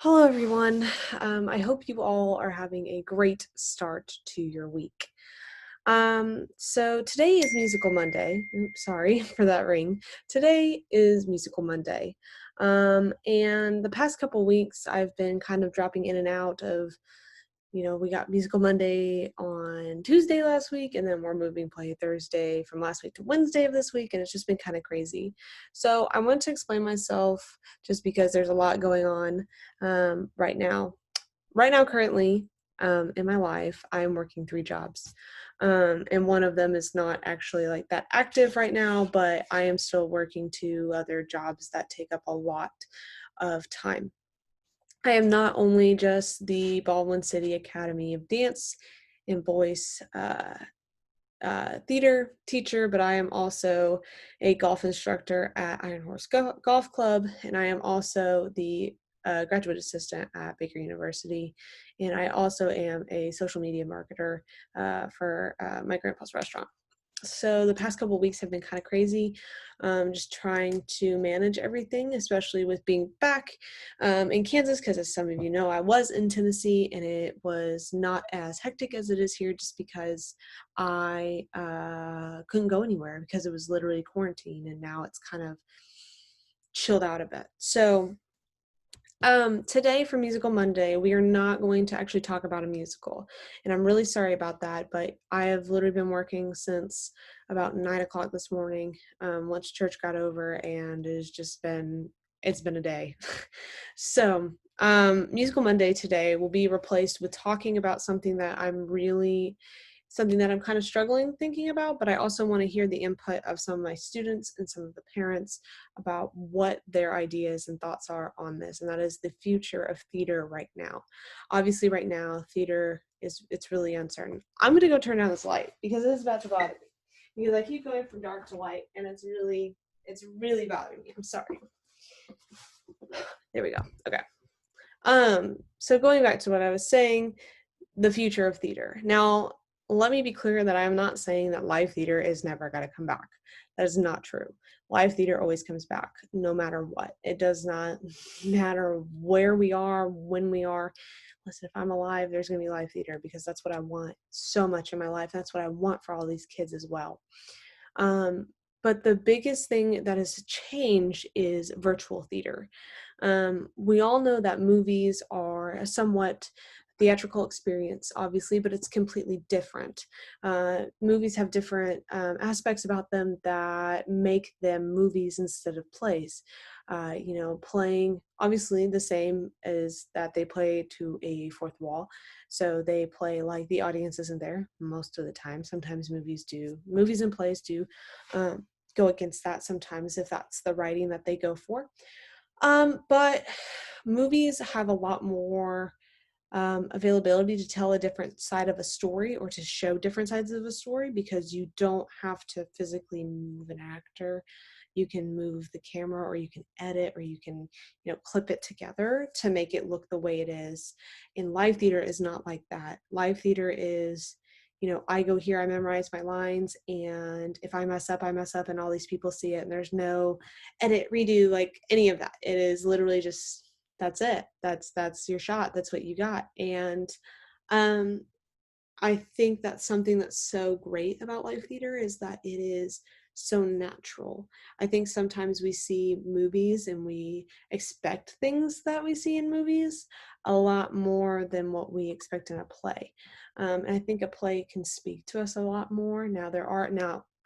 Hello, everyone. I hope you all are having a great start to your week. So today is Musical Monday. Oops, sorry for that ring. Today is Musical Monday. And the past couple weeks, I've been kind of dropping in and out of, we got Musical Monday on Tuesday last week, and then we're moving play Thursday from last week to Wednesday of this week, and it's just been kind of crazy. So I want to explain myself just because there's a lot going on right now. Right now, currently, in my life, I'm working 3 jobs. And one of them is not actually like that active right now, but I am still working 2 other jobs that take up a lot of time. I am not only just the Baldwin City Academy of Dance and Voice theater teacher, but I am also a golf instructor at Iron Horse Golf Club, and I am also the graduate assistant at Baker University, and I also am a social media marketer for my grandpa's restaurant. So the past couple of weeks have been kind of crazy, just trying to manage everything, especially with being back in Kansas, because as some of you know, I was in Tennessee, and it was not as hectic as it is here, just because I couldn't go anywhere because it was literally quarantine, and now it's kind of chilled out a bit. So today for Musical Monday, we are not going to actually talk about a musical. And I'm really sorry about that, but I have literally been working since about 9 o'clock this morning, once church got over, and it's been a day. So, Musical Monday today will be replaced with talking about something that I'm kind of struggling thinking about, but I also want to hear the input of some of my students and some of the parents about what their ideas and thoughts are on this, and that is the future of theater right now. Obviously, right now, it's really uncertain. I'm gonna go turn down this light because it is about to bother me. Because I keep going from dark to light, and it's really bothering me. I'm sorry. There we go. Okay. So going back to what I was saying, the future of theater. Now, let me be clear that I am not saying that live theater is never going to come back. That is not true. Live theater always comes back, no matter what. It does not matter where we are, when we are. Listen, if I'm alive, there's going to be live theater because that's what I want so much in my life. That's what I want for all these kids as well. Um, but the biggest thing that has changed is virtual theater. We all know that movies are a somewhat theatrical experience, obviously, but it's completely different. Movies have different aspects about them that make them movies instead of plays. Playing obviously the same as that they play to a fourth wall. So they play like the audience isn't there most of the time. Sometimes movies and plays do go against that sometimes if that's the writing that they go for. But movies have a lot more availability to tell a different side of a story or to show different sides of a story because you don't have to physically move an actor. You can move the camera, or you can edit, or you can, clip it together to make it look the way it is. In live theater is not like that. Live theater is, I go here, I memorize my lines, and if I mess up, I mess up, and all these people see it, and there's no edit, redo, like any of that. It is literally just that's it. That's your shot. That's what you got. And um, I think that's something that's so great about live theater is that it is so natural. I think sometimes we see movies and we expect things that we see in movies a lot more than what we expect in a play. And I think a play can speak to us a lot more. Now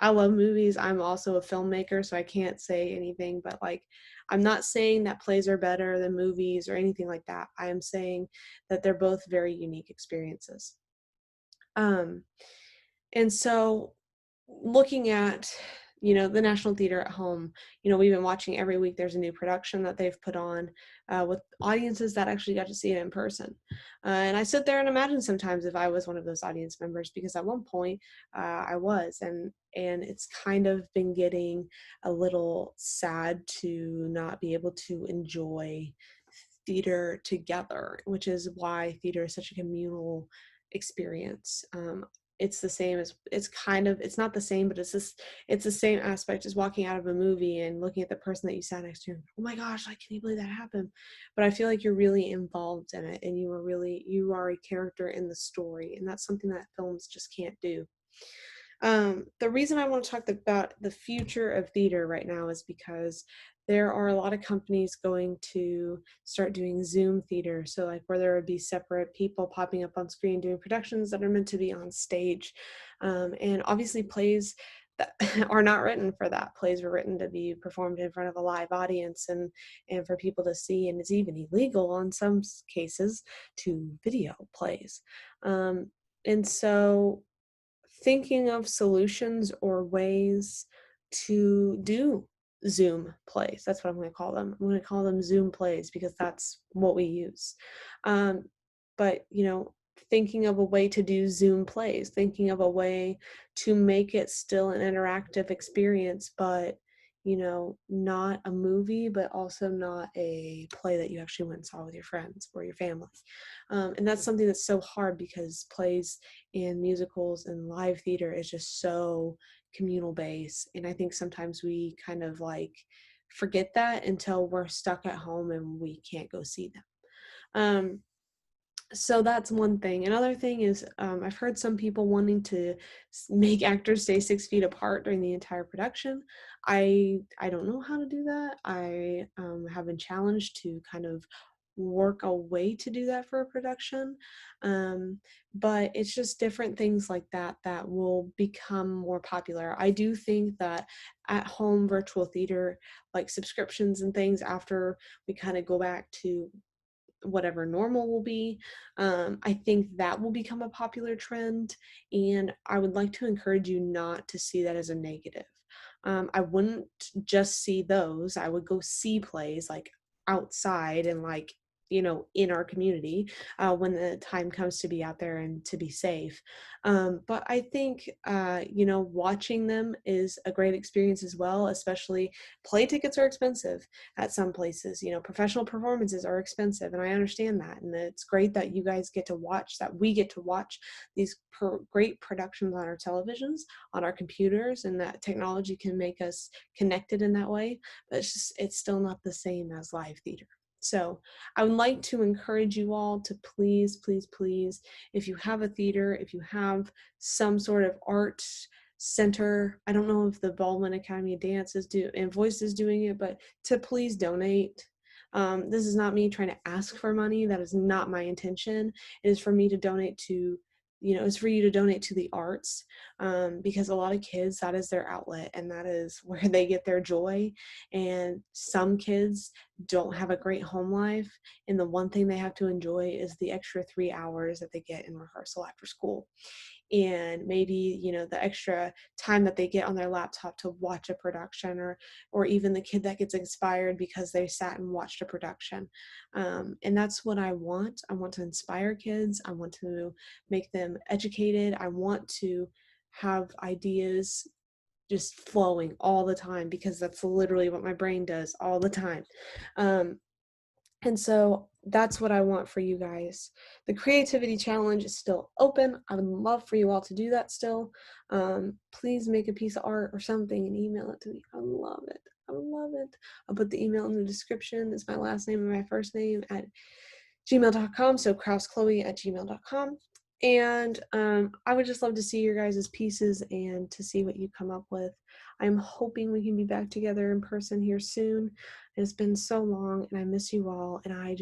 I love movies. I'm also a filmmaker, so I can't say anything, but like I'm not saying that plays are better than movies or anything like that. I am saying that they're both very unique experiences. Um, and so looking at, the National Theater at home, we've been watching every week. There's a new production that they've put on with audiences that actually got to see it in person. And I sit there and imagine sometimes if I was one of those audience members, because at one point I was, and it's kind of been getting a little sad to not be able to enjoy theater together, which is why theater is such a communal experience. it's the same as, it's not the same, but it's the same aspect as walking out of a movie and looking at the person that you sat next to and, oh my gosh, like, can you believe that happened? But I feel like you're really involved in it, and you are a character in the story, and that's something that films just can't do. The reason I want to talk about the future of theater right now is because there are a lot of companies going to start doing Zoom theater. So, like, where there would be separate people popping up on screen doing productions that are meant to be on stage. And obviously, plays that are not written for that. Plays were written to be performed in front of a live audience and for people to see. And it's even illegal in some cases to video plays. And so thinking of solutions or ways to do Zoom plays. That's what I'm going to call them. I'm going to call them Zoom plays because that's what we use. Um, but, thinking of a way to do Zoom plays, thinking of a way to make it still an interactive experience, but, not a movie, but also not a play that you actually went and saw with your friends or your family. And that's something that's so hard because plays and musicals and live theater is just so communal based. And I think sometimes we kind of like forget that until we're stuck at home and we can't go see them. Um, so that's one thing. Another thing is I've heard some people wanting to make actors stay 6 feet apart during the entire production. I don't know how to do that. I have been challenged to kind of work a way to do that for a production. But it's just different things like that that will become more popular. I do think that at home virtual theater, like subscriptions and things, after we kind of go back to whatever normal will be. I think that will become a popular trend, and I would like to encourage you not to see that as a negative. I wouldn't just see those. I would go see plays like outside and like in our community when the time comes to be out there and to be safe. But I think watching them is a great experience as well. Especially play tickets are expensive at some places. Professional performances are expensive, and I understand that. And it's great that you guys get to watch, that we get to watch these great productions on our televisions, on our computers, and that technology can make us connected in that way. But it's still not the same as live theater. So I would like to encourage you all to please, please, please, if you have a theater, if you have some sort of art center, I don't know if the Baldwin Academy of Dance and Voice is doing it, but to please donate. This is not me trying to ask for money. That is not my intention. It is for me to donate to, it's for you to donate to the arts, because a lot of kids, that is their outlet and that is where they get their joy. And some kids don't have a great home life, and the one thing they have to enjoy is the extra 3 hours that they get in rehearsal after school, and maybe the extra time that they get on their laptop to watch a production, or even the kid that gets inspired because they sat and watched a production. And that's what I want. I want to inspire kids. I want to make them educated. I want to have ideas just flowing all the time, because that's literally what my brain does all the time. um, and so that's what I want for you guys. The creativity challenge is still open. I would love for you all to do that still. Please make a piece of art or something and email it to me. I would love it. I would love it. I'll put the email in the description. It's my last name and my first name at gmail.com. So krauschloe@gmail.com. And I would just love to see your guys' pieces and to see what you come up with. I'm hoping we can be back together in person here soon. It's been so long and I miss you all, and I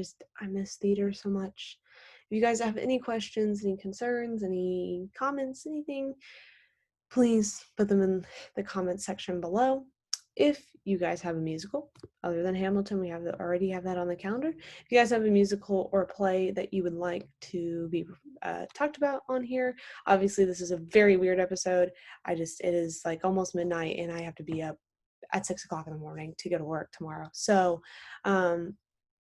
miss theater so much. If you guys have any questions, any concerns, any comments, anything, please put them in the comments section below. If you guys have a musical other than Hamilton, we already have that on the calendar. If you guys have a musical or a play that you would like to be talked about on here, obviously this is a very weird episode. It is like almost midnight and I have to be up at 6 o'clock in the morning to go to work tomorrow. So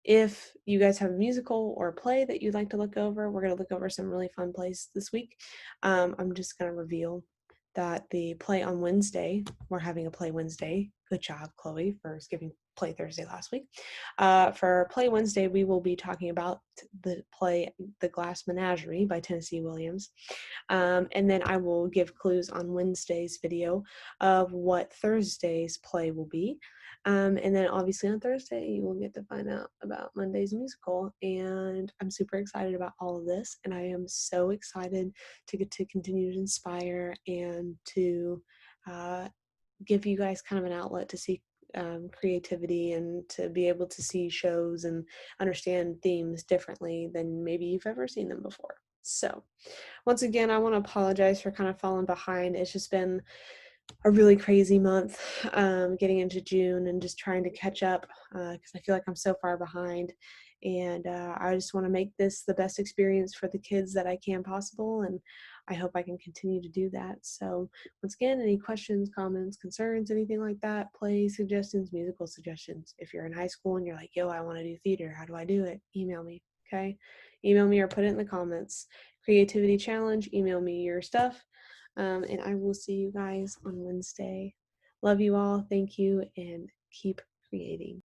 if you guys have a musical or a play that you'd like to look over, we're going to look over some really fun plays this week. I'm just going to reveal that the play on Wednesday, we're having a play Wednesday. Good job, Chloe, for Play Thursday last week. For Play Wednesday, we will be talking about the play The Glass Menagerie by Tennessee Williams. And then I will give clues on Wednesday's video of what Thursday's play will be. And then obviously on Thursday, you will get to find out about Monday's musical. And I'm super excited about all of this. And I am so excited to get to continue to inspire and to give you guys kind of an outlet to see creativity and to be able to see shows and understand themes differently than maybe you've ever seen them before. So, once again, I want to apologize for kind of falling behind. It's just been a really crazy month getting into June and just trying to catch up because I feel like I'm so far behind. And I just want to make this the best experience for the kids that I can possible. And I hope I can continue to do that. So, once again, any questions, comments, concerns, anything like that, play suggestions, musical suggestions. If you're in high school and you're like, yo, I want to do theater, how do I do it? Email me. Okay. Email me or put it in the comments. Creativity challenge, email me your stuff. And I will see you guys on Wednesday. Love you all. Thank you. And keep creating.